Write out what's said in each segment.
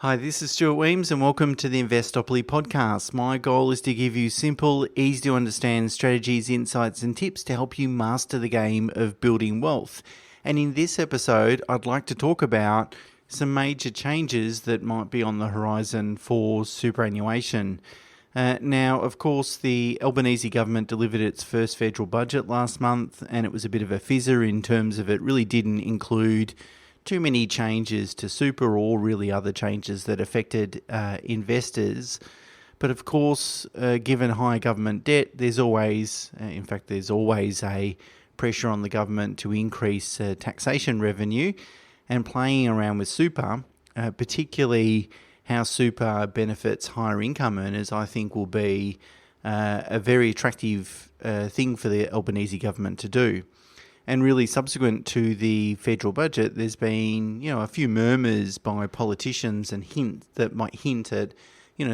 Hi, this is Stuart Weems and welcome to the Investopoly podcast. My goal is to give you simple, easy to understand strategies, insights and tips to help you master the game of building wealth. And in this episode, I'd like to talk about some major changes that might be on the horizon for superannuation. Now, of course, the Albanese government delivered its first federal budget last month, and it was a bit of a fizzer in terms of it really didn't include too many changes to super or really other changes that affected investors. But of course, given high government debt, there's always a pressure on the government to increase taxation revenue, and playing around with super, particularly how super benefits higher income earners, I think will be a very attractive thing for the Albanese government to do. And really, subsequent to the federal budget, there's been, a few murmurs by politicians and that might hint at,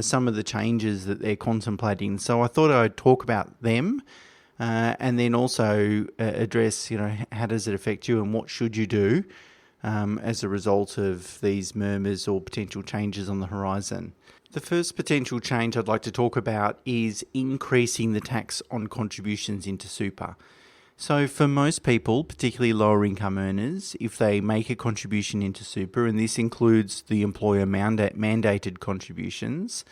some of the changes that they're contemplating. So I thought I'd talk about them, and then also address, how does it affect you and what should you do as a result of these murmurs or potential changes on the horizon. The first potential change I'd like to talk about is increasing the tax on contributions into super. So for most people, particularly lower income earners, if they make a contribution into super, and this includes the employer mandated contributions,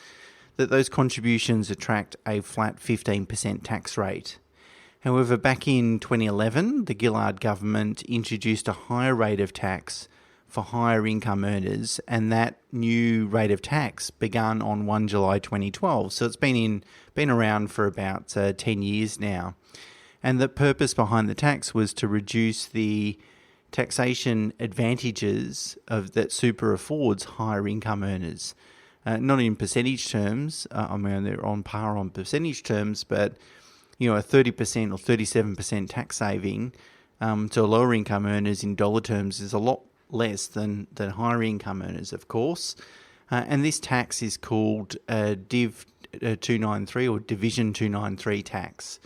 that those contributions attract a flat 15% tax rate. However, back in 2011, the Gillard government introduced a higher rate of tax for higher income earners, and that new rate of tax began on 1 July 2012. So it's been around for about 10 years now. And the purpose behind the tax was to reduce the taxation advantages that super affords higher income earners. Not in percentage terms, they're on par on percentage terms, but a 30% or 37% tax saving to lower income earners in dollar terms is a lot less than higher income earners, of course. And this tax is called Div 293 or Division 293 tax.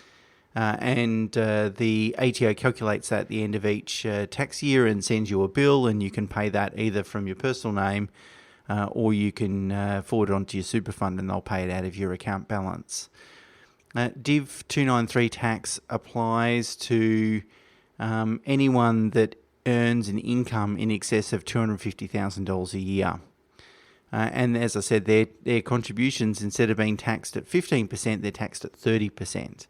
And the ATO calculates that at the end of each tax year and sends you a bill, and you can pay that either from your personal name or you can forward it onto your super fund and they'll pay it out of your account balance. Div 293 tax applies to anyone that earns an income in excess of $250,000 a year. And as I said, their contributions, instead of being taxed at 15%, they're taxed at 30%.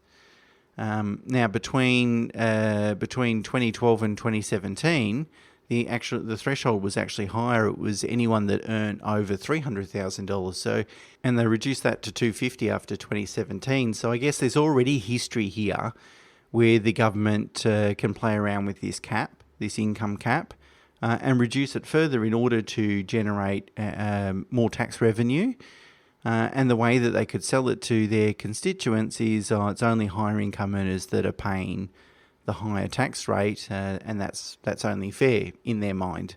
Now, between 2012 and 2017, the threshold was actually higher. It was anyone that earned over $300,000. So, and they reduced that to $250,000 after 2017. So I guess there's already history here where the government can play around with this income cap, and reduce it further in order to generate more tax revenue. And the way that they could sell it to their constituents is it's only higher income earners that are paying the higher tax rate, and that's only fair in their mind.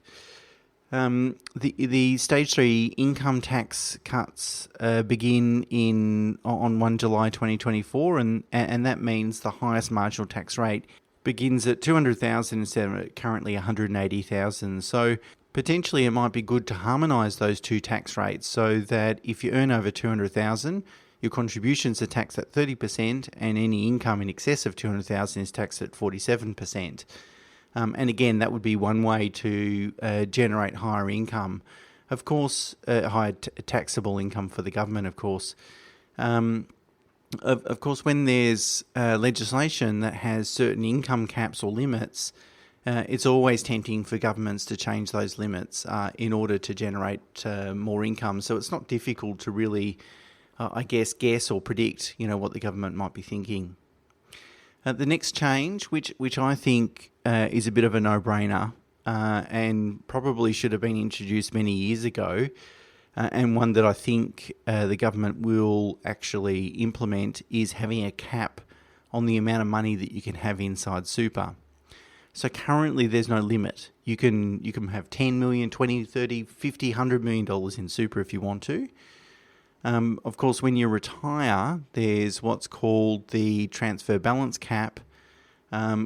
The stage 3 income tax cuts begin on 1 July 2024, and that means the highest marginal tax rate begins at $200,000 instead of currently $180,000. So potentially it might be good to harmonise those two tax rates so that if you earn over $200,000, your contributions are taxed at 30%, and any income in excess of $200,000 is taxed at 47%. And again, that would be one way to generate higher income. Of course, higher taxable income for the government, of course. Of course, when there's legislation that has certain income caps or limits, it's always tempting for governments to change those limits in order to generate more income. So it's not difficult to really, guess or predict, what the government might be thinking. The next change, which I think is a bit of a no-brainer and probably should have been introduced many years ago, and one that I think the government will actually implement, is having a cap on the amount of money that you can have inside super. So currently there's no limit. You can have 10 million, 20, 30, 50, $100 million in super if you want to. Of course, when you retire, there's what's called the transfer balance cap,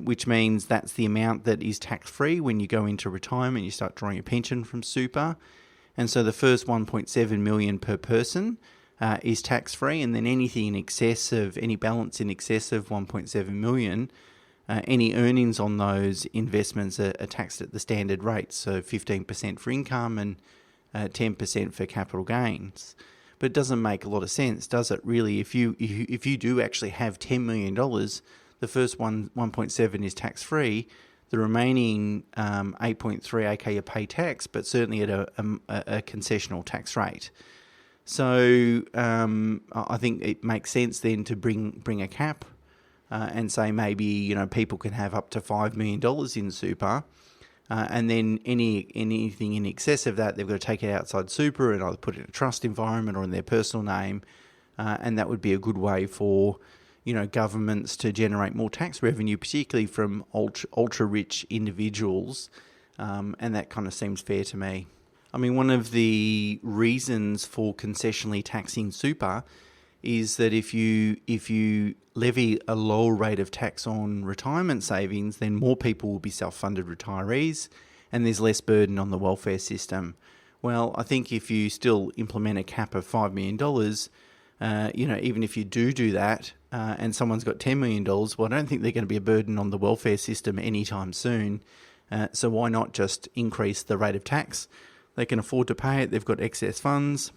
which means that's the amount that is tax-free when you go into retirement, you start drawing a pension from super. And so the first 1.7 million per person is tax-free, and then anything in excess of, any balance in excess of 1.7 million, any earnings on those investments are taxed at the standard rate, so 15% for income and 10% for capital gains. But it doesn't make a lot of sense, does it? Really, if you do actually have $10 million, the first 1.7 is tax-free. The remaining 8.3, okay, you pay tax, but certainly at a concessional tax rate. So I think it makes sense then to bring a cap and say maybe people can have up to $5 million in super, and then anything in excess of that they've got to take it outside super and either put it in a trust environment or in their personal name, and that would be a good way for governments to generate more tax revenue, particularly from ultra rich individuals, and that kind of seems fair to me. I mean, one of the reasons for concessionally taxing super is that if you levy a lower rate of tax on retirement savings, then more people will be self-funded retirees and there's less burden on the welfare system. Well, I think if you still implement a cap of $5 million, even if you do that and someone's got $10 million, well, I don't think they're going to be a burden on the welfare system anytime soon. So why not just increase the rate of tax? They can afford to pay it. They've got excess funds.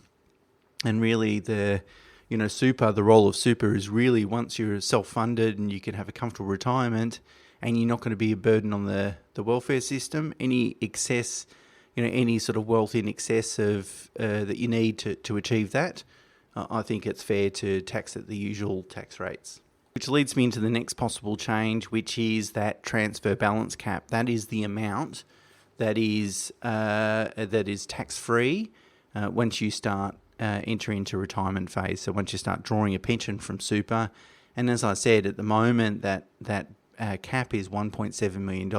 And really the role of super is really once you're self-funded and you can have a comfortable retirement and you're not going to be a burden on the welfare system, any excess, any sort of wealth in excess of that you need to achieve that, I think it's fair to tax at the usual tax rates. Which leads me into the next possible change, which is that transfer balance cap. That is the amount that is tax-free once you start entering into retirement phase. So once you start drawing a pension from super, and as I said, at the moment that cap is $1.7 million.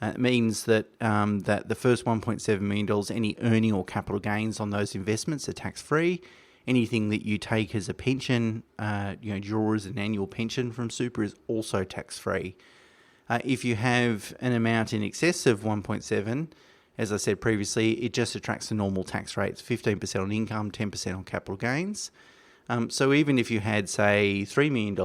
It means that that the first $1.7 million, any earning or capital gains on those investments are tax-free. Anything that you take as a pension, draw as an annual pension from super is also tax-free. If you have an amount in excess of 1.7, as I said previously, it just attracts the normal tax rates, 15% on income, 10% on capital gains. So even if you had, say, $3 million,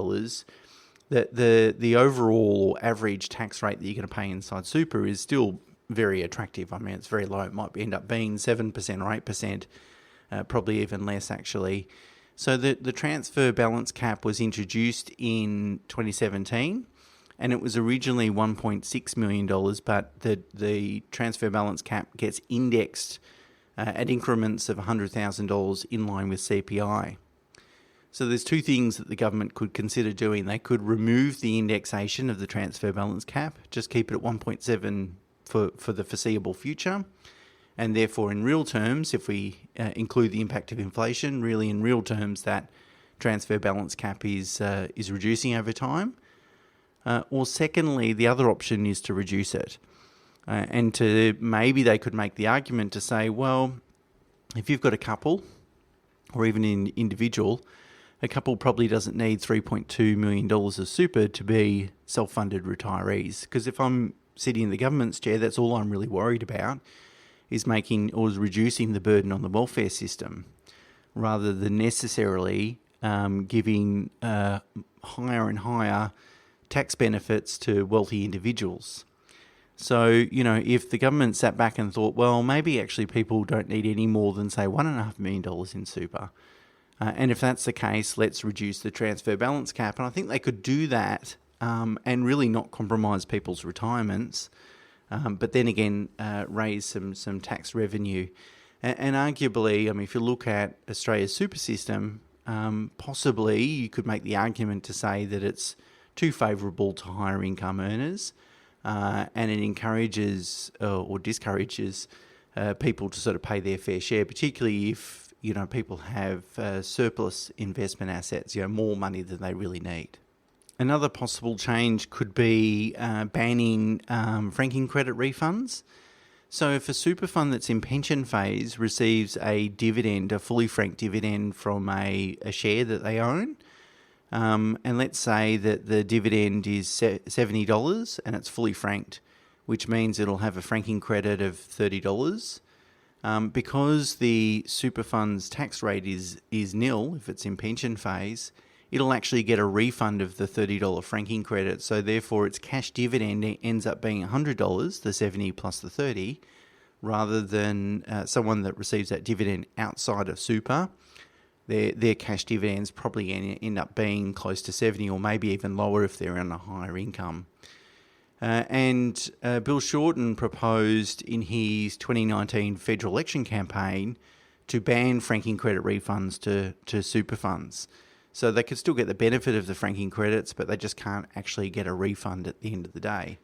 the overall average tax rate that you're going to pay inside super is still very attractive. I mean, it's very low. It might end up being 7% or 8%, probably even less actually. So the transfer balance cap was introduced in 2017. And it was originally $1.6 million, but the transfer balance cap gets indexed at increments of $100,000 in line with CPI. So there's two things that the government could consider doing. They could remove the indexation of the transfer balance cap, just keep it at 1.7 for the foreseeable future. And therefore, in real terms, if we include the impact of inflation, really in real terms, that transfer balance cap is reducing over time. Or secondly, the other option is to reduce it. And maybe they could make the argument to say, well, if you've got a couple or even an individual, a couple probably doesn't need $3.2 million of super to be self-funded retirees. Because if I'm sitting in the government's chair, that's all I'm really worried about is reducing the burden on the welfare system rather than necessarily giving higher and higher tax benefits to wealthy individuals. So, if the government sat back and thought, well, maybe actually people don't need any more than, say, $1.5 million in super. And if that's the case, let's reduce the transfer balance cap. And I think they could do that and really not compromise people's retirements, but then again, raise some tax revenue. And arguably, if you look at Australia's super system, possibly you could make the argument to say that it's too favourable to higher income earners, and it encourages or discourages people to sort of pay their fair share, particularly if people have surplus investment assets, more money than they really need. Another possible change could be banning franking credit refunds. So if a super fund that's in pension phase receives a dividend, a fully franked dividend from a share that they own, and let's say that the dividend is $70 and it's fully franked, which means it'll have a franking credit of $30. Because the super fund's tax rate is nil if it's in pension phase, it'll actually get a refund of the $30 franking credit. So therefore, its cash dividend ends up being $100, the 70 plus the 30, rather than someone that receives that dividend outside of super. Their cash dividends probably end up being close to 70 or maybe even lower if they're on a higher income. And Bill Shorten proposed in his 2019 federal election campaign to ban franking credit refunds to super funds. So they could still get the benefit of the franking credits, but they just can't actually get a refund at the end of the day.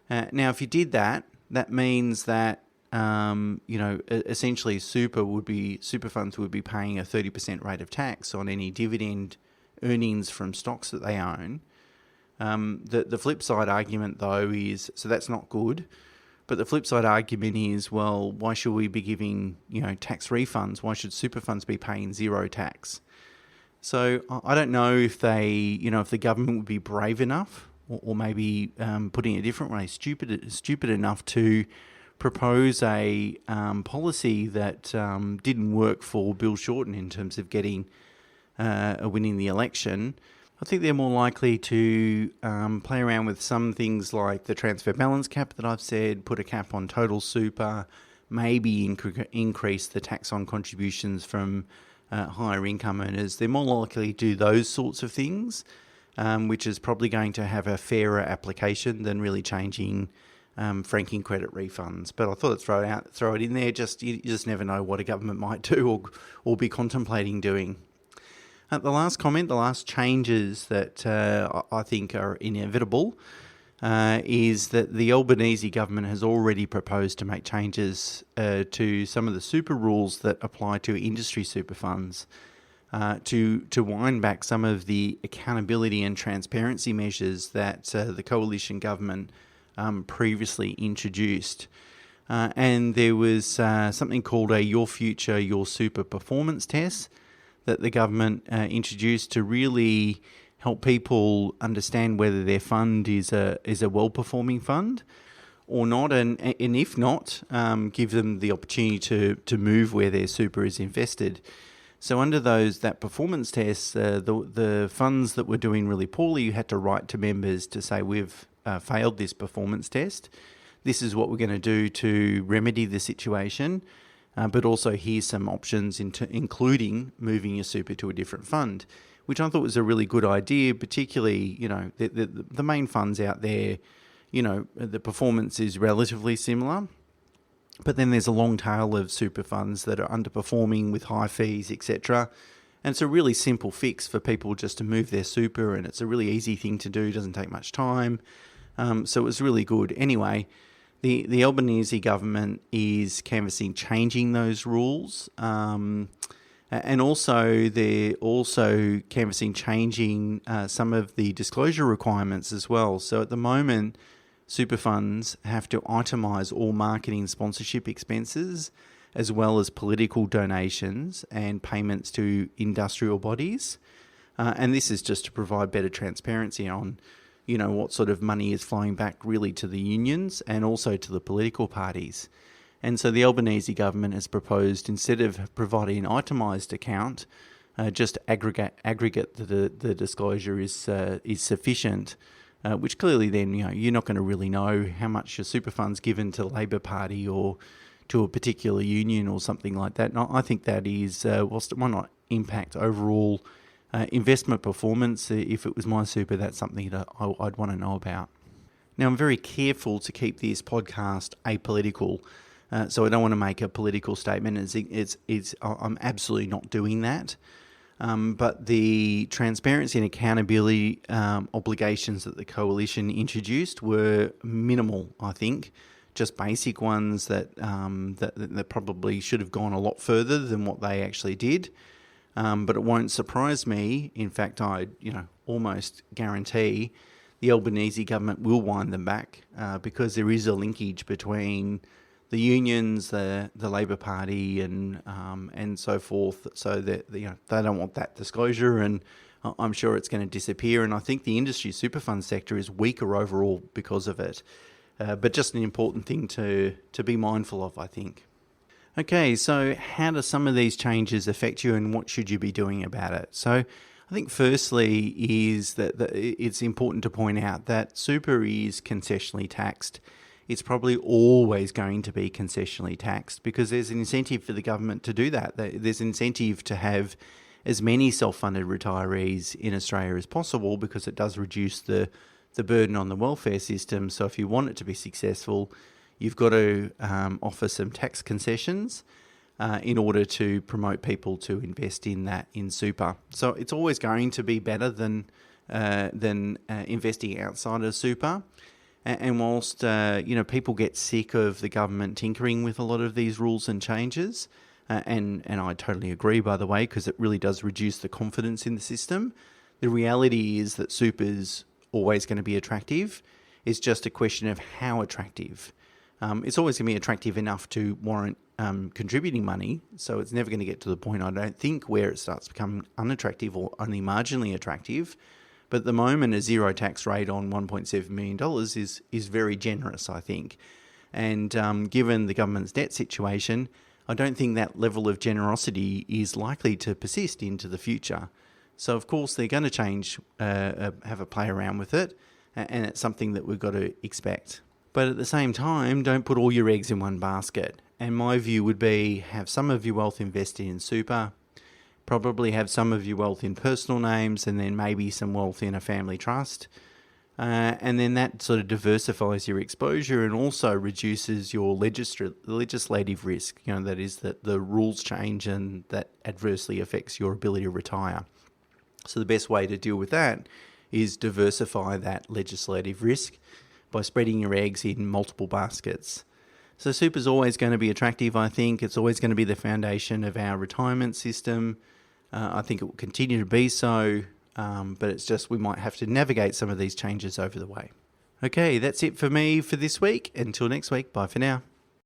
Now, if you did that, that means that essentially super funds would be paying a 30% rate of tax on any dividend earnings from stocks that they own. The flip side argument, though, is so that's not good. But the flip side argument is, well, why should we be giving tax refunds? Why should super funds be paying zero tax? So I don't know if if the government would be brave enough, or maybe putting it a different way, stupid enough to propose a policy that didn't work for Bill Shorten in terms of getting winning the election. I think they're more likely to play around with some things like the transfer balance cap that I've said, put a cap on total super, maybe increase the tax on contributions from higher income earners. They're more likely to do those sorts of things, which is probably going to have a fairer application than really changing franking credit refunds. But I thought I'd throw it in there. You just never know what a government might do or be contemplating doing. The last changes that I think are inevitable is that the Albanese government has already proposed to make changes to some of the super rules that apply to industry super funds to wind back some of the accountability and transparency measures that the coalition government previously introduced. And there was something called a Your Future, Your Super performance test that the government introduced to really help people understand whether their fund is a well-performing fund or not, and if not, give them the opportunity to move where their super is invested. So under that performance test, the funds that were doing really poorly, you had to write to members to say, we've failed this performance test. This is what we're going to do to remedy the situation. But also here's some options including moving your super to a different fund, which I thought was a really good idea, particularly, the main funds out there, the performance is relatively similar, but then there's a long tail of super funds that are underperforming with high fees, etc. And it's a really simple fix for people just to move their super, and it's a really easy thing to do, doesn't take much time. So it was really good. Anyway, The Albanese government is canvassing changing those rules, and also they're also canvassing changing some of the disclosure requirements as well. So at the moment, super funds have to itemise all marketing sponsorship expenses, as well as political donations and payments to industrial bodies, and this is just to provide better transparency on what sort of money is flowing back really to the unions and also to the political parties. And so the Albanese government has proposed, instead of providing an itemised account, just aggregate the disclosure is sufficient, which clearly then you're not going to really know how much your super fund's given to the Labor Party or to a particular union or something like that. And I think that is, whilst it might not impact overall investment performance, if it was my super, that's something that I'd want to know about. Now, I'm very careful to keep this podcast apolitical, so I don't want to make a political statement. I'm absolutely not doing that. But the transparency and accountability obligations that the coalition introduced were minimal, I think. Just basic ones that probably should have gone a lot further than what they actually did. But it won't surprise me. In fact, I almost guarantee the Albanese government will wind them back because there is a linkage between the unions, the Labor Party, and so forth. So that they don't want that disclosure, and I'm sure it's going to disappear. And I think the industry super fund sector is weaker overall because of it. But just an important thing to be mindful of, I think. Okay, so how do some of these changes affect you and what should you be doing about it? So I think firstly is that it's important to point out that super is concessionally taxed. It's probably always going to be concessionally taxed because there's an incentive for the government to do that. There's an incentive to have as many self-funded retirees in Australia as possible because it does reduce the burden on the welfare system. So if you want it to be successful, you've got to offer some tax concessions in order to promote people to invest in that in super. So it's always going to be better than investing outside of super. And whilst people get sick of the government tinkering with a lot of these rules and changes, and I totally agree, by the way, because it really does reduce the confidence in the system. The reality is that super's always going to be attractive. It's just a question of how attractive. It's always going to be attractive enough to warrant contributing money, so it's never going to get to the point, I don't think, where it starts becoming unattractive or only marginally attractive. But at the moment, a zero tax rate on $1.7 million is very generous, I think. And given the government's debt situation, I don't think that level of generosity is likely to persist into the future. So, of course, they're going to change, have a play around with it, and it's something that we've got to expect. But at the same time, don't put all your eggs in one basket. And my view would be have some of your wealth invested in super, probably have some of your wealth in personal names, and then maybe some wealth in a family trust. And then that sort of diversifies your exposure and also reduces your legislative risk. That is that the rules change and that adversely affects your ability to retire. So the best way to deal with that is diversify that legislative risk by spreading your eggs in multiple baskets. So super is always going to be attractive, I think. It's always going to be the foundation of our retirement system. I think it will continue to be so, but it's just we might have to navigate some of these changes over the way. Okay, that's it for me for this week. Until next week, bye for now.